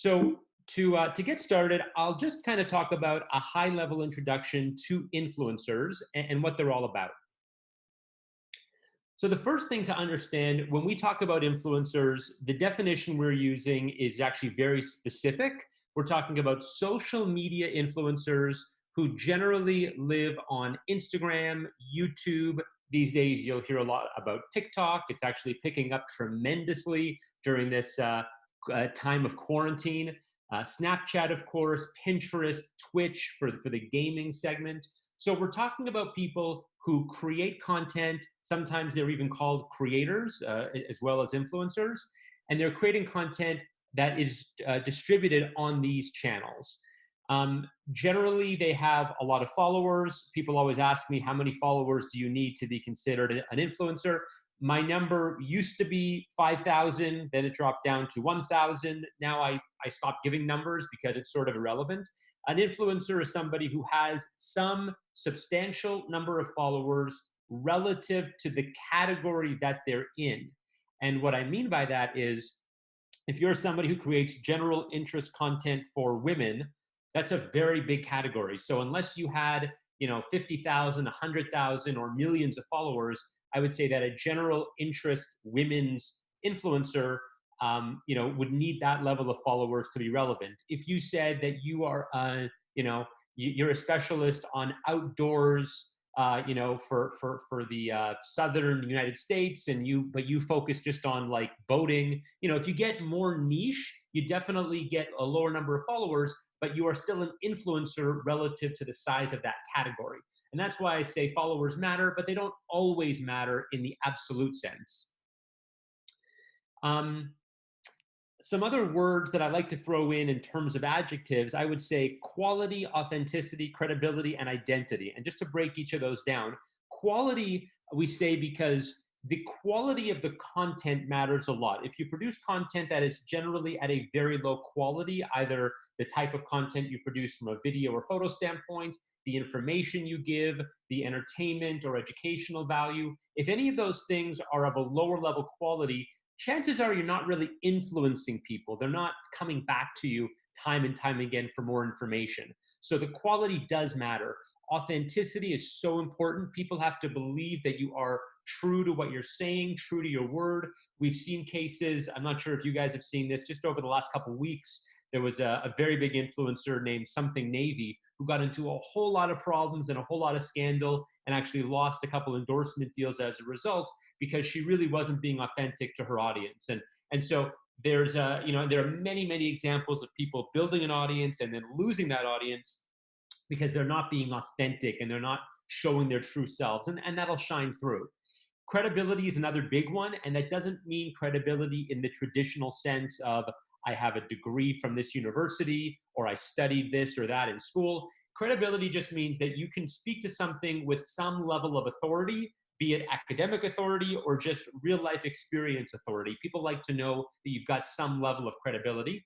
So to get started, I'll just kind of talk about a high level introduction to influencers and what they're all about. So the first thing to understand when we talk about influencers, the definition we're using is actually very specific. We're talking about social media influencers who generally live on Instagram, YouTube. These days, you'll hear a lot about TikTok. It's actually picking up tremendously during this time of quarantine. Snapchat, of course, Pinterest, Twitch for the gaming segment. So we're talking about people who create content. Sometimes they're even called creators as well as influencers. And they're creating content that is distributed on these channels. Generally, they have a lot of followers. People always ask me, how many followers do you need to be considered an influencer? My number used to be 5,000, then it dropped down to 1,000. Now I stopped giving numbers because it's sort of irrelevant. An influencer is somebody who has some substantial number of followers relative to the category that they're in. And what I mean by that is if you're somebody who creates general interest content for women, that's a very big category. So unless you had, 50,000, 100,000 or millions of followers, I would say that a general interest women's influencer would need that level of followers to be relevant. If you said that you are, you're a specialist on outdoors, for the southern United States, but you focus just on like boating. If you get more niche, you definitely get a lower number of followers, but you are still an influencer relative to the size of that category. And that's why I say followers matter, but they don't always matter in the absolute sense. Some other words that I like to throw in terms of adjectives, I would say quality, authenticity, credibility, and identity. And just to break each of those down, quality we say because the quality of the content matters a lot. If you produce content that is generally at a very low quality, either the type of content you produce from a video or photo standpoint, the information you give, the entertainment or educational value, if any of those things are of a lower level quality, chances are you're not really influencing people. They're not coming back to you time and time again for more information. So the quality does matter. Authenticity is so important. People have to believe that you are true to what you're saying, true to your word. We've seen cases, I'm not sure if you guys have seen this, just over the last couple of weeks, there was a very big influencer named Something Navy who got into a whole lot of problems and a whole lot of scandal and actually lost a couple endorsement deals as a result because she really wasn't being authentic to her audience. And so there are many examples of people building an audience and then losing that audience because they're not being authentic and they're not showing their true selves, and that'll shine through. Credibility is another big one, and that doesn't mean credibility in the traditional sense of I have a degree from this university or I studied this or that in school. Credibility just means that you can speak to something with some level of authority, be it academic authority or just real life experience authority. People like to know that you've got some level of credibility.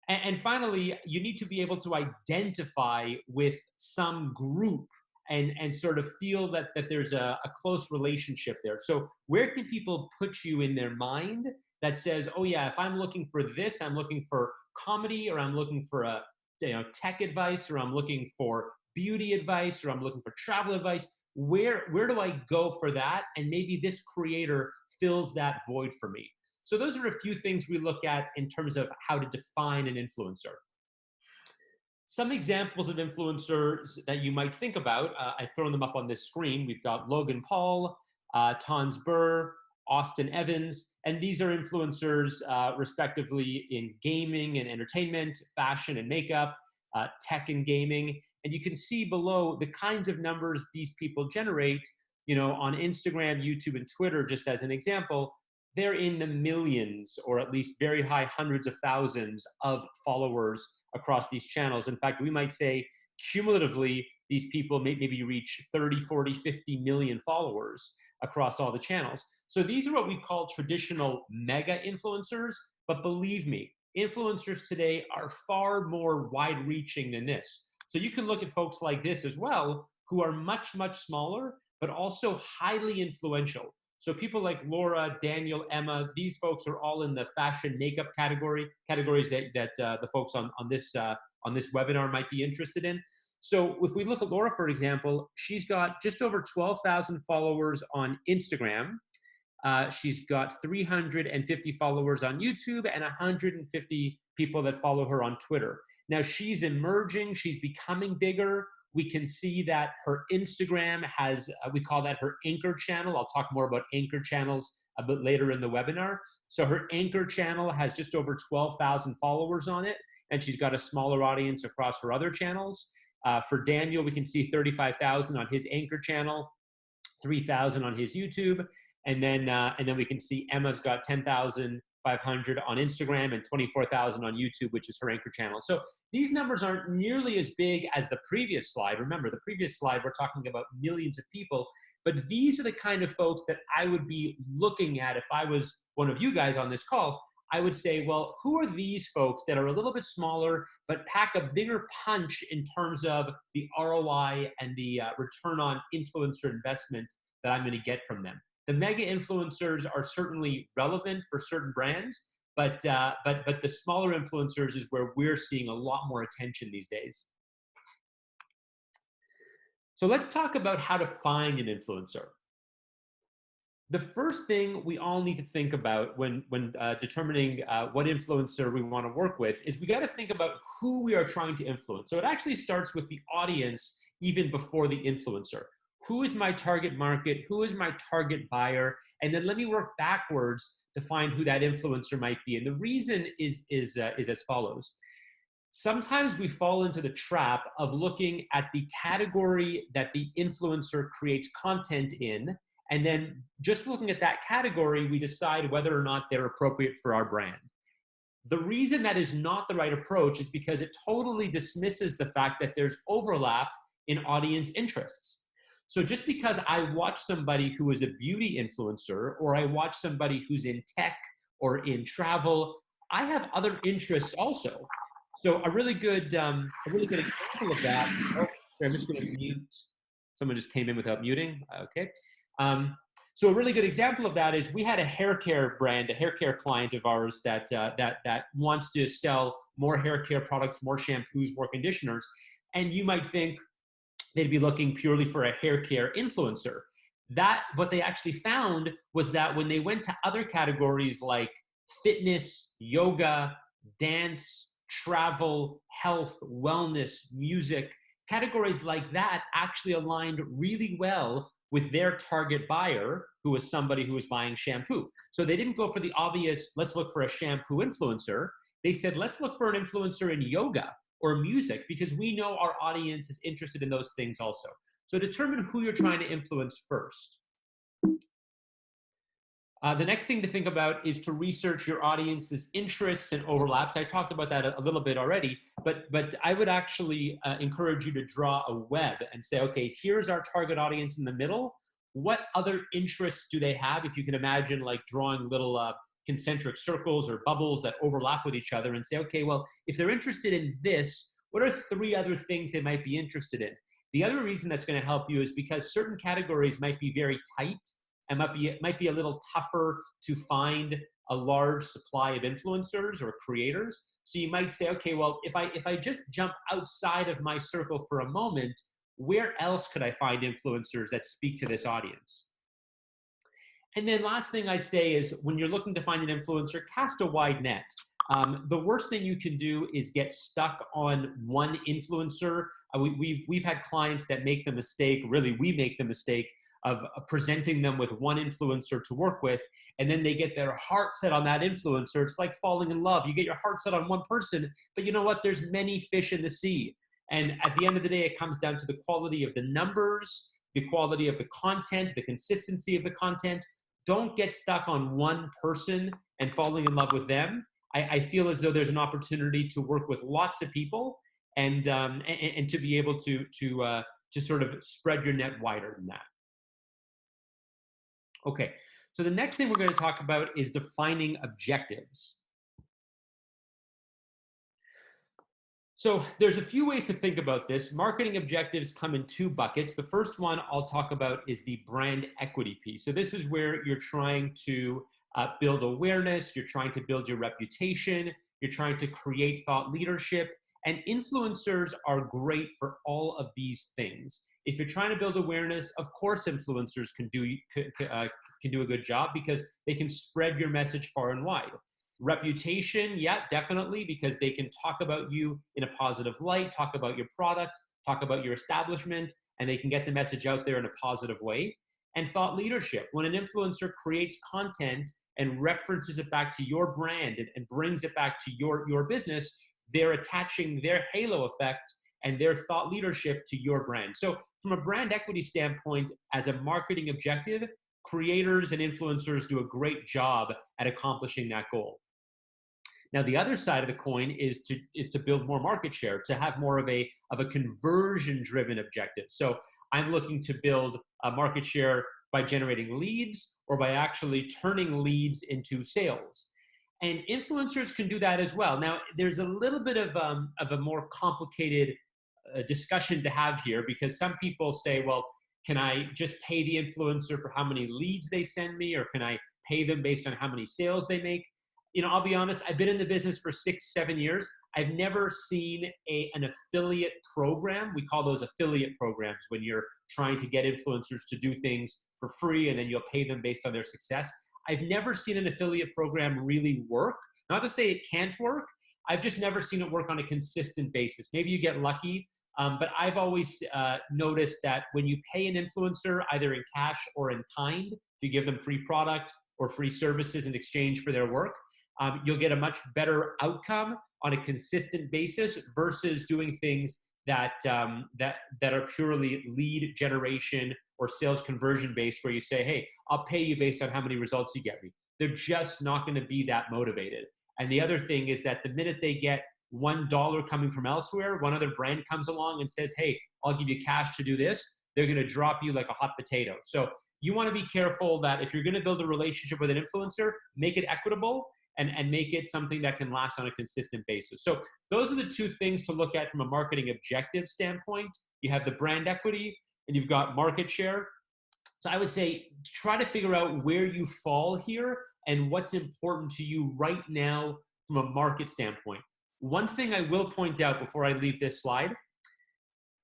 And finally, you need to be able to identify with some group and sort of feel that there's a close relationship there. So where can people put you in their mind that says, oh yeah, if I'm looking for this, I'm looking for comedy, or I'm looking for tech advice, or I'm looking for beauty advice, or I'm looking for travel advice. Where do I go for that? And maybe this creator fills that void for me. So those are a few things we look at in terms of how to define an influencer. Some examples of influencers that you might think about, I've thrown them up on this screen. We've got Logan Paul, Tons Burr, Austin Evans, and these are influencers respectively in gaming and entertainment, fashion and makeup, tech and gaming. And you can see below the kinds of numbers these people generate, on Instagram, YouTube, and Twitter, just as an example. They're in the millions, or at least very high hundreds of thousands of followers across these channels. In fact, we might say cumulatively, these people maybe reach 30, 40, 50 million followers across all the channels. So these are what we call traditional mega influencers. But believe me, influencers today are far more wide reaching than this. So you can look at folks like this as well, who are much, much smaller, but also highly influential. So people like Laura, Daniel, Emma, these folks are all in the fashion makeup categories that the folks on this webinar might be interested in. So if we look at Laura, for example, she's got just over 12,000 followers on Instagram. She's got 350 followers on YouTube and 150 people that follow her on Twitter. Now she's emerging, she's becoming bigger. We can see that her Instagram has, we call that her anchor channel. I'll talk more about anchor channels a bit later in the webinar. So her anchor channel has just over 12,000 followers on it, and she's got a smaller audience across her other channels. For Daniel, we can see 35,000 on his anchor channel, 3,000 on his YouTube, and then we can see Emma's got 10,500 on Instagram and 24,000 on YouTube, which is her anchor channel. So these numbers aren't nearly as big as the previous slide. Remember, the previous slide, we're talking about millions of people, but these are the kind of folks that I would be looking at if I was one of you guys on this call. I would say, well, who are these folks that are a little bit smaller, but pack a bigger punch in terms of the ROI and the return on influencer investment that I'm going to get from them? The mega influencers are certainly relevant for certain brands, but the smaller influencers is where we're seeing a lot more attention these days. So let's talk about how to find an influencer. The first thing we all need to think about when determining what influencer we want to work with is we got to think about who we are trying to influence. So it actually starts with the audience even before the influencer. Who is my target market? Who is my target buyer? And then let me work backwards to find who that influencer might be. And the reason is as follows. Sometimes we fall into the trap of looking at the category that the influencer creates content in, and then just looking at that category, we decide whether or not they're appropriate for our brand. The reason that is not the right approach is because it totally dismisses the fact that there's overlap in audience interests. So just because I watch somebody who is a beauty influencer, or I watch somebody who's in tech or in travel, I have other interests also. So a really good example of that. Oh, sorry, I'm just going to mute. Someone just came in without muting. Okay. So a really good example of that is we had a hair care brand, a hair care client of ours that wants to sell more hair care products, more shampoos, more conditioners. And you might think they'd be looking purely for a hair care influencer. That what they actually found was that when they went to other categories like fitness, yoga, dance, travel, health, wellness, music, categories like that actually aligned really well with their target buyer, who was somebody who was buying shampoo. So they didn't go for the obvious, let's look for a shampoo influencer. They said, let's look for an influencer in yoga or music, because we know our audience is interested in those things also. So determine who you're trying to influence first. The next thing to think about is to research your audience's interests and overlaps. I talked about that a little bit already, but I would actually encourage you to draw a web and say, okay, here's our target audience in the middle. What other interests do they have? If you can imagine like drawing little concentric circles or bubbles that overlap with each other, and say, okay, well, if they're interested in this, what are 3 other things they might be interested in? The other reason that's going to help you is because certain categories might be very tight and might be a little tougher to find a large supply of influencers or creators. So you might say, okay, well, if I just jump outside of my circle for a moment, where else could I find influencers that speak to this audience? And then last thing I'd say is when you're looking to find an influencer, cast a wide net. The worst thing you can do is get stuck on one influencer. We've had clients that make the mistake, really we make the mistake of presenting them with one influencer to work with, and then they get their heart set on that influencer. It's like falling in love. You get your heart set on one person, but you know what? There's many fish in the sea. And at the end of the day, it comes down to the quality of the numbers, the quality of the content, the consistency of the content. Don't get stuck on one person and falling in love with them. I feel as though there's an opportunity to work with lots of people and to be able to sort of spread your net wider than that. Okay, so the next thing we're going to talk about is defining objectives. So there's a few ways to think about this. Marketing objectives come in two buckets. The first one I'll talk about is the brand equity piece. So this is where you're trying to build awareness, you're trying to build your reputation, you're trying to create thought leadership, and influencers are great for all of these things. If you're trying to build awareness, of course, influencers can do a good job because they can spread your message far and wide. Reputation, yeah, definitely, because they can talk about you in a positive light, talk about your product, talk about your establishment, and they can get the message out there in a positive way. And thought leadership, when an influencer creates content and references it back to your brand and brings it back to your business, they're attaching their halo effect and their thought leadership to your brand. So from a brand equity standpoint, as a marketing objective, creators and influencers do a great job at accomplishing that goal. Now, the other side of the coin is to build more market share, to have more of a conversion-driven objective. So I'm looking to build a market share by generating leads or by actually turning leads into sales. And influencers can do that as well. Now, there's a little bit of a more complicated discussion to have here, because some people say, well, can I just pay the influencer for how many leads they send me, or can I pay them based on how many sales they make? I'll be honest, I've been in the business for 6, 7 years. I've never seen an affiliate program. We call those affiliate programs, when you're trying to get influencers to do things for free and then you'll pay them based on their success. I've never seen an affiliate program really work. Not to say it can't work. I've just never seen it work on a consistent basis. Maybe you get lucky, but I've always noticed that when you pay an influencer, either in cash or in kind, if you give them free product or free services in exchange for their work, you'll get a much better outcome on a consistent basis versus doing things that are purely lead generation or sales conversion based, where you say, hey, I'll pay you based on how many results you get me. They're just not going to be that motivated. And the other thing is that the minute they get $1 coming from elsewhere, one other brand comes along and says, hey, I'll give you cash to do this, they're going to drop you like a hot potato. So you want to be careful that if you're going to build a relationship with an influencer, make it equitable and make it something that can last on a consistent basis. So those are the two things to look at from a marketing objective standpoint. You have the brand equity and you've got market share. So I would say try to figure out where you fall here and what's important to you right now from a market standpoint. One thing I will point out before I leave this slide: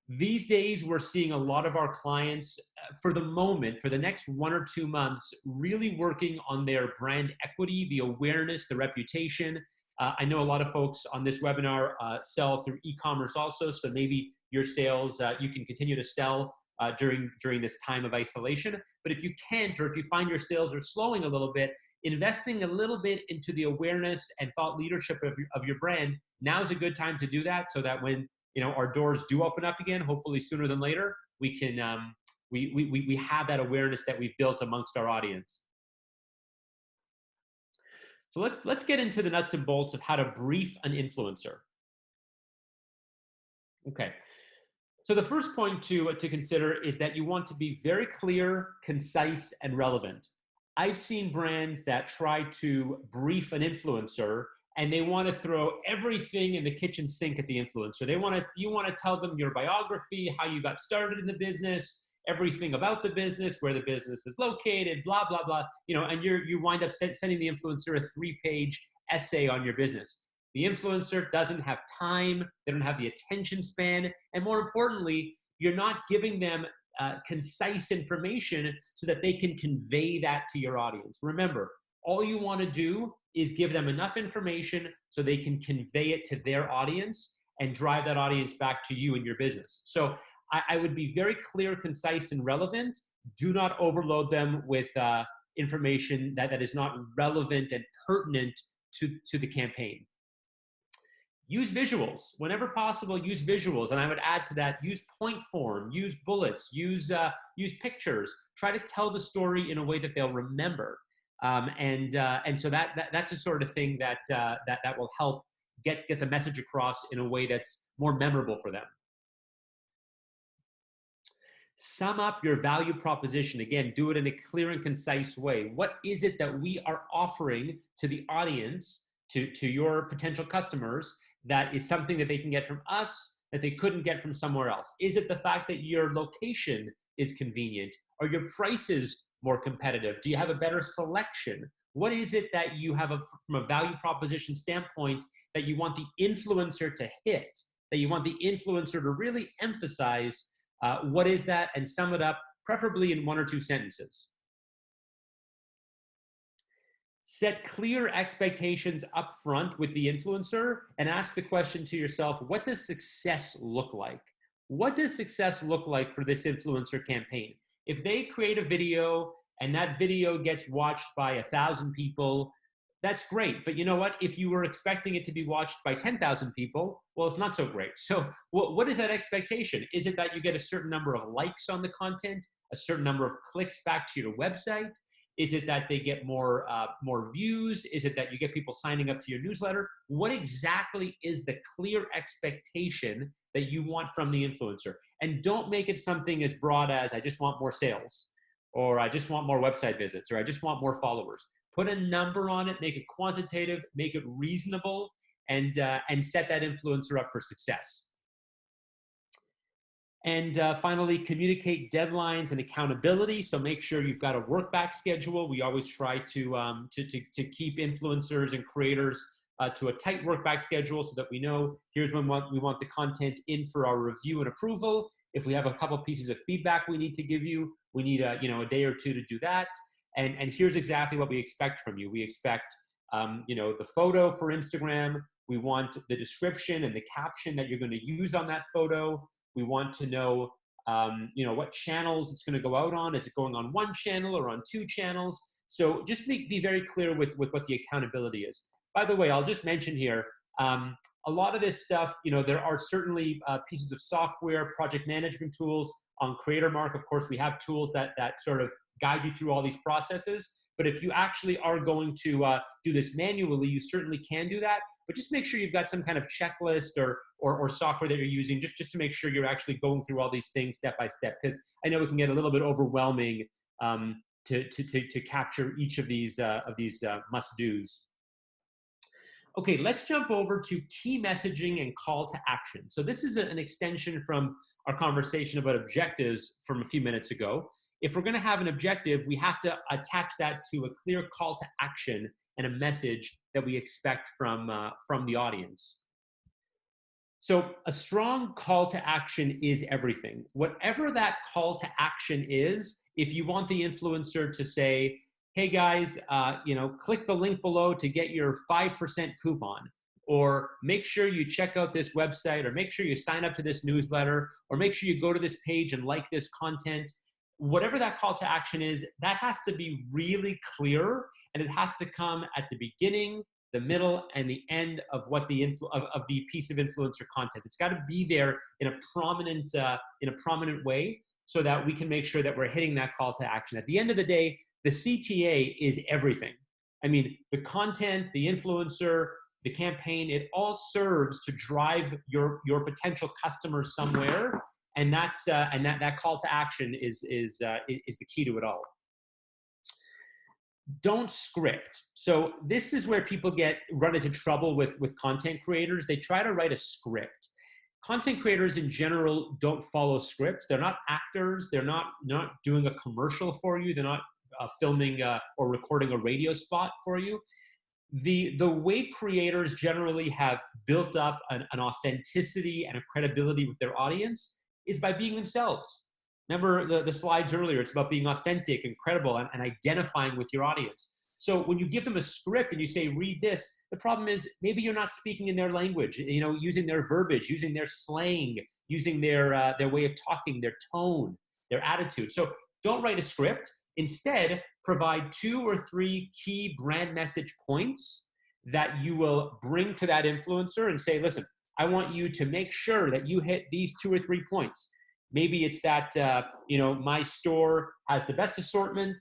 these days, we're seeing a lot of our clients, for the moment, for the next 1 or 2 months, really working on their brand equity, the awareness, the reputation. I know a lot of folks on this webinar sell through e-commerce also, so maybe your sales, you can continue to sell during this time of isolation. But if you can't, or if you find your sales are slowing a little bit, investing a little bit into the awareness and thought leadership of your brand, now's a good time to do that, so that when our doors do open up again, hopefully sooner than later, we can we have that awareness that we've built amongst our audience. So let's get into the nuts and bolts of how to brief an influencer. Okay. So the first point to consider is that you want to be very clear, concise, and relevant. I've seen brands that try to brief an influencer and they want to throw everything in the kitchen sink at the influencer. You want to tell them your biography, how you got started in the business, everything about the business, where the business is located, blah, blah, blah. And you wind up sending the influencer a 3-page essay on your business. The influencer doesn't have time, they don't have the attention span, and more importantly, you're not giving them concise information so that they can convey that to your audience. Remember, all you want to do is give them enough information so they can convey it to their audience and drive that audience back to you and your business. So I would be very clear, concise, and relevant. Do not overload them with information that is not relevant and pertinent to the campaign. Use visuals. Whenever possible, use visuals. And I would add to that, use point form, use bullets, use pictures. Try to tell the story in a way that they'll remember. And so that's the sort of thing that will help get the message across in a way that's more memorable for them. Sum up your value proposition. Again, do it in a clear and concise way. What is it that we are offering to the audience, to your potential customers, that is something that they can get from us that they couldn't get from somewhere else? Is it the fact that your location is convenient? Are your prices more competitive? Do you have a better selection? What is it that you have from a value proposition standpoint that you want the influencer to hit, that you want the influencer to really emphasize? What is that? And sum it up, preferably in 1 or 2 sentences. Set clear expectations up front with the influencer and ask the question to yourself, what does success look like? What does success look like for this influencer campaign? If they create a video and that video gets watched by 1,000 people, that's great. But you know what? If you were expecting it to be watched by 10,000 people, well, it's not so great. So what is that expectation? Is it that you get a certain number of likes on the content, a certain number of clicks back to your website? Is it that they get more views? Is it that you get people signing up to your newsletter? What exactly is the clear expectation that you want from the influencer? And don't make it something as broad as, I just want more sales, or I just want more website visits, or I just want more followers. Put a number on it, make it quantitative, make it reasonable, and set that influencer up for success. And finally, communicate deadlines and accountability. So make sure you've got a work back schedule. We always try to keep influencers and creators to a tight work back schedule so that we know here's when we want the content in for our review and approval. If we have a couple pieces of feedback we need to give you, we need a day or two to do that. And here's exactly what we expect from you. We expect the photo for Instagram. We want the description and the caption that you're going to use on that photo. We want to know, what channels it's going to go out on. Is it going on 1 channel or on 2 channels? So just be very clear with what the accountability is. By the way, I'll just mention here, a lot of this stuff, there are certainly pieces of software, project management tools on CreatorMark. Of course, we have tools that sort of guide you through all these processes. But if you actually are going to do this manually, you certainly can do that. But just make sure you've got some kind of checklist or software that you're using just to make sure you're actually going through all these things step by step. Because I know it can get a little bit overwhelming to capture each of these must-dos. Okay, let's jump over to key messaging and call to action. So this is an extension from our conversation about objectives from a few minutes ago. If we're going to have an objective, we have to attach that to a clear call to action and a message that we expect from the audience. So a strong call to action is everything. Whatever that call to action is, if you want the influencer to say, hey guys, click the link below to get your 5% coupon, or make sure you check out this website, or make sure you sign up to this newsletter, or make sure you go to this page and like this content. Whatever that call to action is, that has to be really clear, and it has to come at the beginning, the middle, and the end of what the of the piece of influencer content. It's got to be there in a prominent way, so that we can make sure that we're hitting that call to action. At the end of the day, the CTA is everything. I mean, the content, the influencer, the campaign, it all serves to drive your potential customers somewhere. And that's that call to action is the key to it all. Don't script. So this is where people run into trouble with content creators. They try to write a script. Content creators in general don't follow scripts. They're not actors. They're not doing a commercial for you. They're not filming or recording a radio spot for you. The way creators generally have built up an authenticity and a credibility with their audience is by being themselves. Remember the slides earlier, it's about being authentic and credible and identifying with your audience. So when you give them a script and you say, read this, the problem is maybe you're not speaking in their language, using their verbiage, using their slang, using their way of talking, their tone, their attitude. So don't write a script. Instead, provide 2 or 3 key brand message points that you will bring to that influencer and say, listen, I want you to make sure that you hit these 2 or 3 points. Maybe it's that, my store has the best assortment,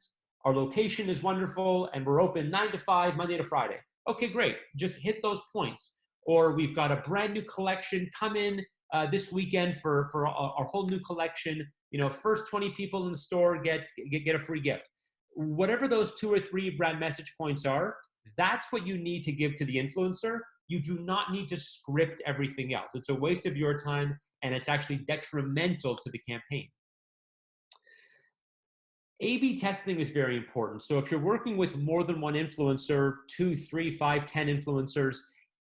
our location is wonderful, and we're open 9 to 5, Monday to Friday. Okay, great. Just hit those points. Or we've got a brand new collection. Come in this weekend for our whole new collection. First 20 people in the store get a free gift. Whatever those 2 or 3 brand message points are, that's what you need to give to the influencer You do not need to script everything else. It's a waste of your time, and it's actually detrimental to the campaign. A/B testing is very important. So if you're working with more than one influencer, 2, 3, 5, 10 influencers,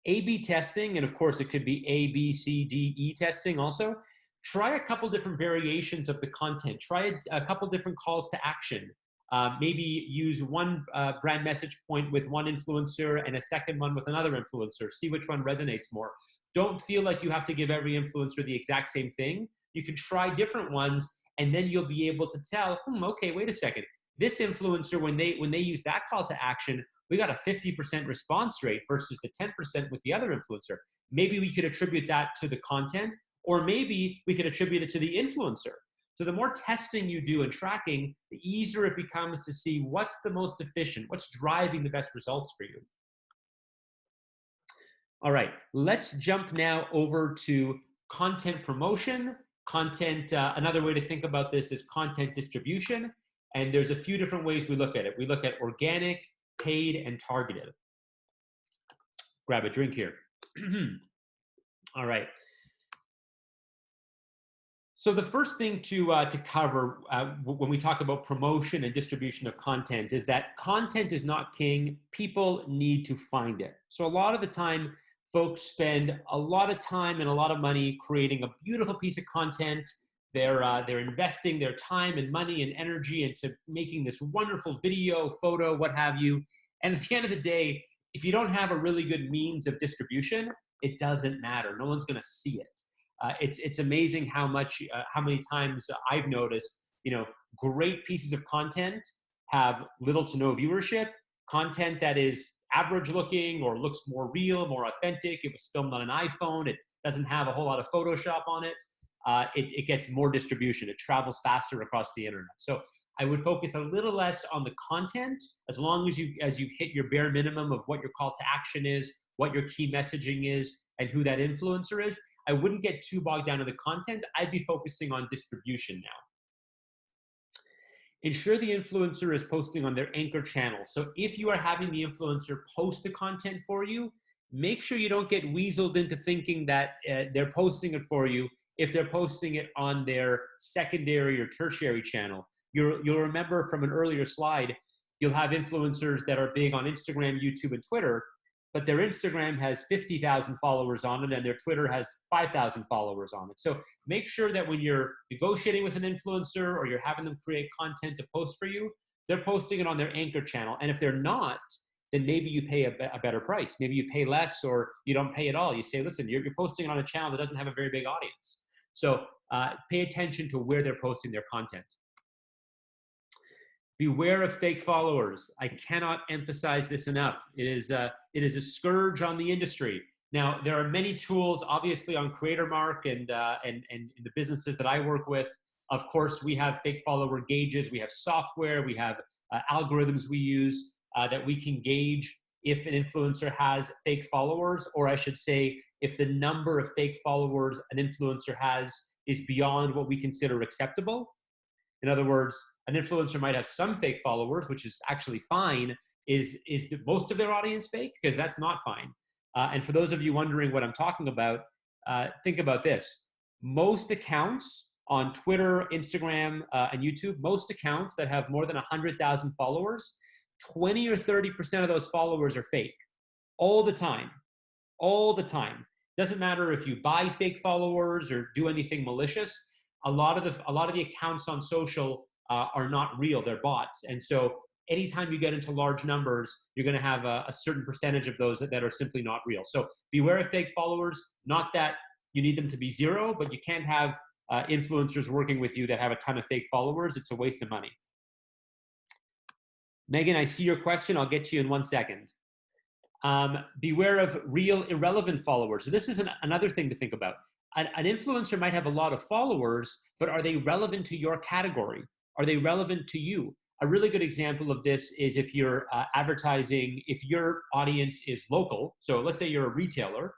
A/B testing, and of course it could be A, B, C, D, E testing also. Try a couple different variations of the content. Try a couple different calls to action. Maybe use one brand message point with one influencer and a second one with another influencer. See which one resonates more. Don't feel like you have to give every influencer the exact same thing. You can try different ones, and then you'll be able to tell, okay, wait a second. This influencer, when they use that call to action, we got a 50% response rate versus the 10% with the other influencer. Maybe we could attribute that to the content, or maybe we could attribute it to the influencer. So the more testing you do and tracking, the easier it becomes to see what's the most efficient, what's driving the best results for you. All right, let's jump now over to content promotion. Another way to think about this is content distribution. And there's a few different ways we look at it. We look at organic, paid, and targeted. Grab a drink here. All right. So the first thing to cover when we talk about promotion and distribution of content is that content is not king. People need to find it. So a lot of the time, folks spend a lot of time and a lot of money creating a beautiful piece of content. They're investing their time and money and energy into making this wonderful video, photo, what have you. And at the end of the day, if you don't have a really good means of distribution, it doesn't matter. No one's going to see it. It's amazing how many times I've noticed, great pieces of content have little to no viewership. Content that is average looking or looks more real, more authentic. It was filmed on an iPhone. It doesn't have a whole lot of Photoshop on it. It gets more distribution. It travels faster across the internet. So I would focus a little less on the content, as long as you've hit your bare minimum of what your call to action is, what your key messaging is, and who that influencer is. I wouldn't get too bogged down in the content. I'd be focusing on distribution now. Ensure the influencer is posting on their anchor channel. So if you are having the influencer post the content for you, make sure you don't get weaseled into thinking that they're posting it for you if they're posting it on their secondary or tertiary channel. You'll remember from an earlier slide, you'll have influencers that are big on Instagram, YouTube, and Twitter, but their Instagram has 50,000 followers on it and their Twitter has 5,000 followers on it. So make sure that when you're negotiating with an influencer or you're having them create content to post for you, they're posting it on their anchor channel. And if they're not, then maybe you pay a better price. Maybe you pay less or you don't pay at all. You say, listen, you're posting it on a channel that doesn't have a very big audience. So pay attention to where they're posting their content. Beware of fake followers. I cannot emphasize this enough. It is a scourge on the industry. Now, there are many tools, obviously, on CreatorMark and the businesses that I work with. Of course, we have fake follower gauges. We have software. We have algorithms we use that we can gauge if an influencer has fake followers, or I should say, if the number of fake followers an influencer has is beyond what we consider acceptable. In other words, an influencer might have some fake followers, which is actually fine. Is most of their audience fake? Because that's not fine. And for those of you wondering what I'm talking about, think about this. Most accounts on Twitter, Instagram, and YouTube, most accounts that have more than 100,000 followers, 20 or 30% of those followers are fake. All the time. All the time. Doesn't matter if you buy fake followers or do anything malicious. A lot of the accounts on social are not real, they're bots. And so anytime you get into large numbers, you're going to have a certain percentage of those that are simply not real. So beware of fake followers. Not that you need them to be zero, but you can't have influencers working with you that have a ton of fake followers. It's a waste of money. Megan, I see your question. I'll get to you in 1 second. Beware of real irrelevant followers. So this is another thing to think about. An influencer might have a lot of followers, but are they relevant to your category? Are they relevant to you? A really good example of this is if you're advertising, if your audience is local. So let's say you're a retailer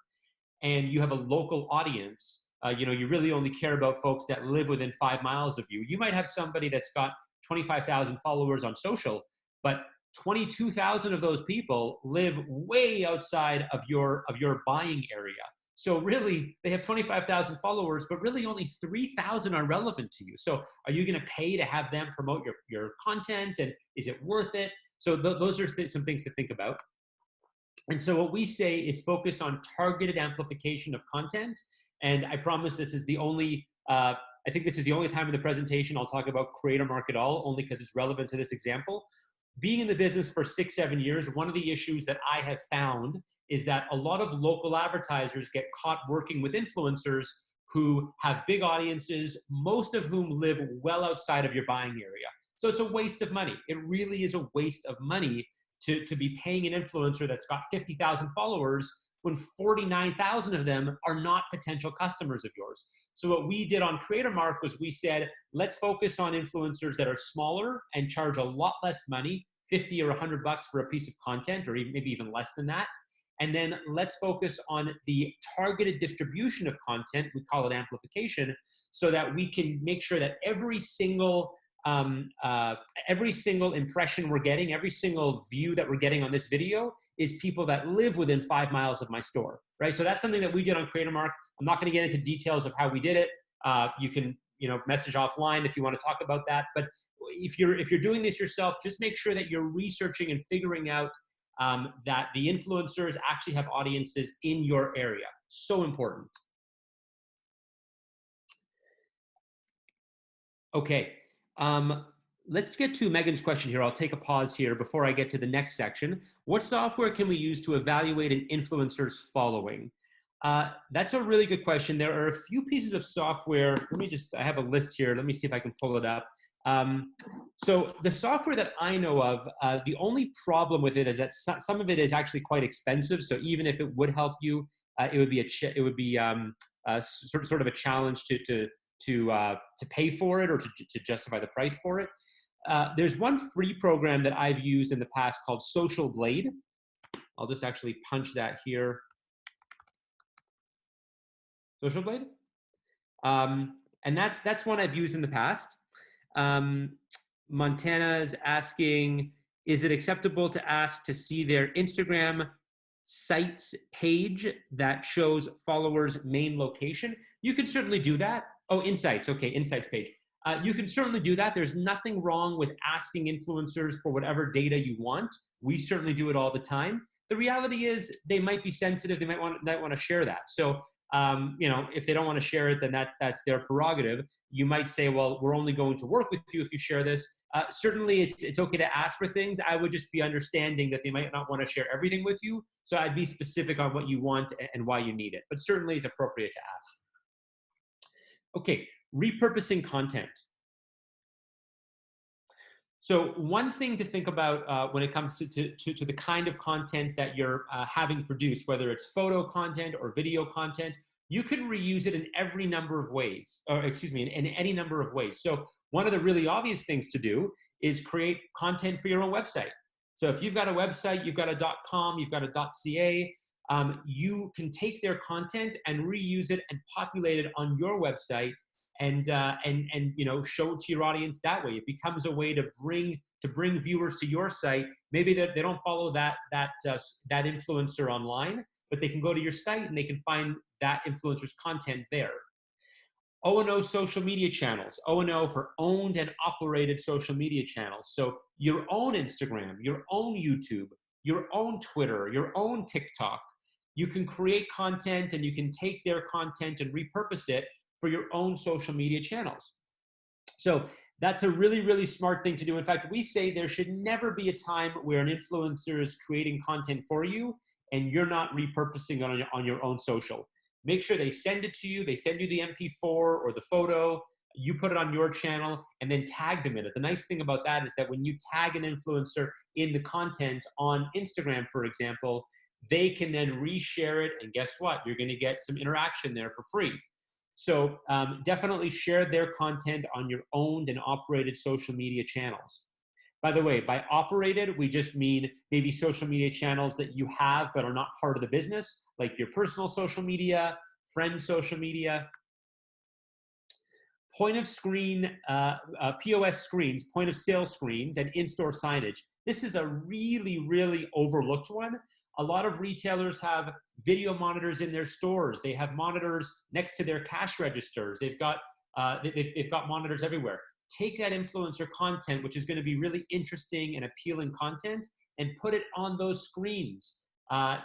and you have a local audience. You really only care about folks that live within 5 miles of you. You might have somebody that's got 25,000 followers on social, but 22,000 of those people live way outside of your buying area. So really, they have 25,000 followers, but really only 3,000 are relevant to you. So are you going to pay to have them promote your content, and is it worth it? So those are some things to think about. And so what we say is focus on targeted amplification of content. And I promise this is the only, I think this is the only time in the presentation I'll talk about CreatorMark at all, only because it's relevant to this example. Being in the business for 6-7 years, one of the issues that I have found is that a lot of local advertisers get caught working with influencers who have big audiences, most of whom live well outside of your buying area. So it's a waste of money. It really is a waste of money to be paying an influencer that's got 50,000 followers when 49,000 of them are not potential customers of yours. So what we did on CreatorMark was we said, let's focus on influencers that are smaller and charge a lot less money, 50 or 100 bucks for a piece of content, or maybe even less than that. And then let's focus on the targeted distribution of content, we call it amplification, so that we can make sure that every single impression we're getting, every single view that we're getting on this video is people that live within 5 miles of my store, right? So that's something that we did on CreatorMark. I'm not going to get into details of how we did it. You can, message offline if you want to talk about that. But if you're doing this yourself, just make sure that you're researching and figuring out that the influencers actually have audiences in your area. So important. Okay. Let's get to Megan's question here. I'll take a pause here before I get to the next section. What software can we use to evaluate an influencer's following? That's a really good question. There are a few pieces of software. I have a list here. Let me see if I can pull it up. So the software that I know of, the only problem with it is that some of it is actually quite expensive. So even if it would help you, it would be sort of a challenge to pay for it or to justify the price for it. There's one free program that I've used in the past called Social Blade. I'll just actually punch that here. Social Blade. And that's one I've used in the past. Montana is asking, is it acceptable to ask to see their Instagram sites page that shows followers' main location? You can certainly do that. Oh, Insights. Okay, Insights page. You can certainly do that. There's nothing wrong with asking influencers for whatever data you want. We certainly do it all the time. The reality is they might be sensitive. They might want to share that. So, if they don't want to share it, then that's their prerogative. You might say, well, we're only going to work with you if you share this. Certainly, it's okay to ask for things. I would just be understanding that they might not want to share everything with you. So I'd be specific on what you want and why you need it. But certainly, it's appropriate to ask. Okay, repurposing content. So one thing to think about when it comes to the kind of content that you're having produced, whether it's photo content or video content, you can reuse it in every number of ways, in any number of ways. So one of the really obvious things to do is create content for your own website. So if you've got a website, you've got a .com, you've got a .ca, you can take their content and reuse it and populate it on your website and show it to your audience that way. It becomes a way to bring viewers to your site. Maybe they don't follow that influencer online, but they can go to your site and they can find that influencer's content there. O&O social media channels. O&O for owned and operated social media channels. So your own Instagram, your own YouTube, your own Twitter, your own TikTok. You can create content and you can take their content and repurpose it for your own social media channels. So that's a really, really smart thing to do. In fact, we say there should never be a time where an influencer is creating content for you and you're not repurposing it on your own social. Make sure they send it to you. They send you the MP4 or the photo. You put it on your channel and then tag them in it. The nice thing about that is that when you tag an influencer in the content on Instagram, for example, they can then reshare it. And guess what? You're going to get some interaction there for free. So definitely share their content on your owned and operated social media channels. By the way, by operated, we just mean maybe social media channels that you have but are not part of the business, like your personal social media, friend social media. Point of screen, POS screens, point of sale screens, and in-store signage. This is a really, really overlooked one. A lot of retailers have video monitors in their stores. They have monitors next to their cash registers. They've got monitors everywhere. Take that influencer content, which is going to be really interesting and appealing content, and put it on those screens.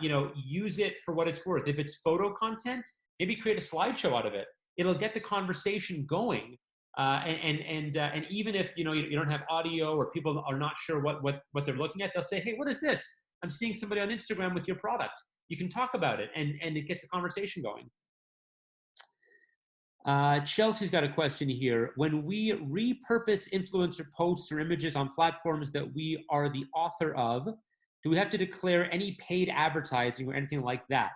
Use it for what it's worth. If it's photo content, maybe create a slideshow out of it. It'll get the conversation going. And even if you don't have audio or people are not sure what they're looking at, they'll say, "Hey, what is this? I'm seeing somebody on Instagram with your product." You can talk about it, and it gets the conversation going. Chelsea's got a question here. When we repurpose influencer posts or images on platforms that we are the author of, do we have to declare any paid advertising or anything like that?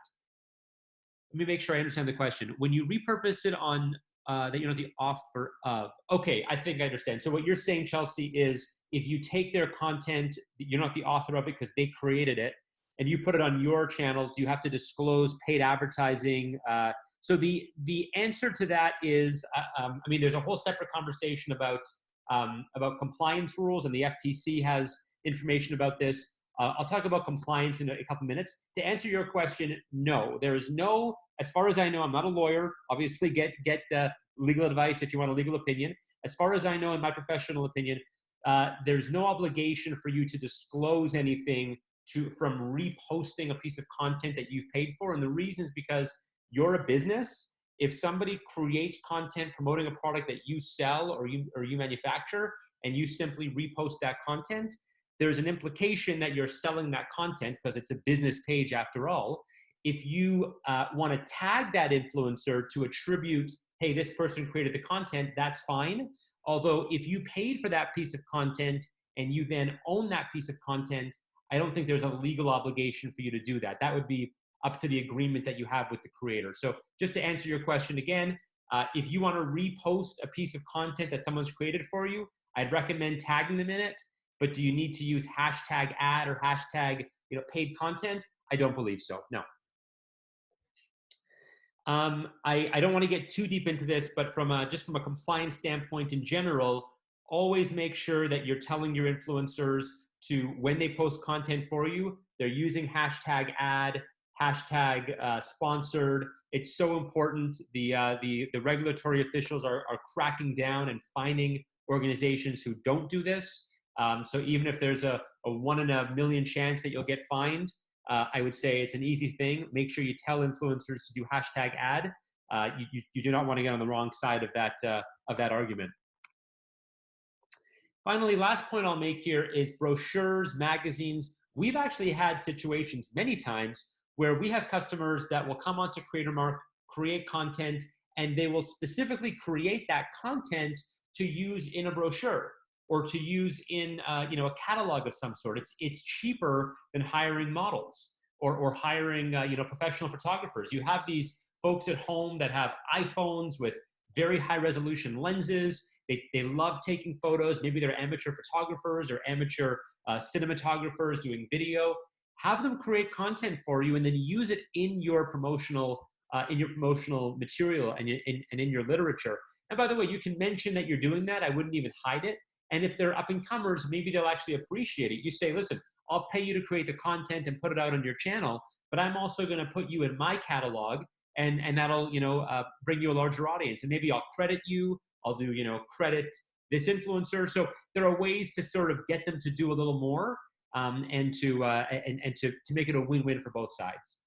Let me make sure I understand the question. When you repurpose it on that you're not the author of. Okay, I think I understand. So what you're saying, Chelsea, is if you take their content, you're not the author of it because they created it, and you put it on your channel, do you have to disclose paid advertising? So the answer to that is, there's a whole separate conversation about compliance rules, and the FTC has information about this. I'll talk about compliance in a couple minutes. To answer your question, no, there is no, as far as I know, I'm not a lawyer. Obviously, get legal advice if you want a legal opinion. As far as I know, in my professional opinion, there's no obligation for you to disclose anything from reposting a piece of content that you've paid for. And the reason is because you're a business. If somebody creates content promoting a product that you sell or you manufacture, and you simply repost that content, there's an implication that you're selling that content because it's a business page after all. If you want to tag that influencer to attribute, hey, this person created the content, that's fine. Although if you paid for that piece of content and you then own that piece of content, I don't think there's a legal obligation for you to do that. That would be up to the agreement that you have with the creator. So just to answer your question again, if you want to repost a piece of content that someone's created for you, I'd recommend tagging them in it. But do you need to use hashtag ad or hashtag paid content? I don't believe so, no. I don't want to get too deep into this, but just from a compliance standpoint in general, always make sure that you're telling your influencers to, when they post content for you, they're using hashtag ad, hashtag sponsored. It's so important. The regulatory officials are cracking down and finding organizations who don't do this. So even if there's a 1 in a million chance that you'll get fined, I would say it's an easy thing. Make sure you tell influencers to do hashtag ad. You do not want to get on the wrong side of that argument. Finally, last point I'll make here is brochures, magazines. We've actually had situations many times where we have customers that will come onto CreatorMark, create content, and they will specifically create that content to use in a brochure or to use in a catalog of some sort. It's cheaper than hiring models or hiring professional photographers. You have these folks at home that have iPhones with very high resolution lenses. They love taking photos. Maybe they're amateur photographers or amateur cinematographers doing video. Have them create content for you and then use it in your promotional material and in your literature. And by the way, you can mention that you're doing that. I wouldn't even hide it. And if they're up-and-comers, maybe they'll actually appreciate it. You say, listen, I'll pay you to create the content and put it out on your channel, but I'm also going to put you in my catalog, and that'll bring you a larger audience. And maybe I'll credit you. I'll do credit this influencer. So there are ways to sort of get them to do a little more, and to make it a win-win for both sides.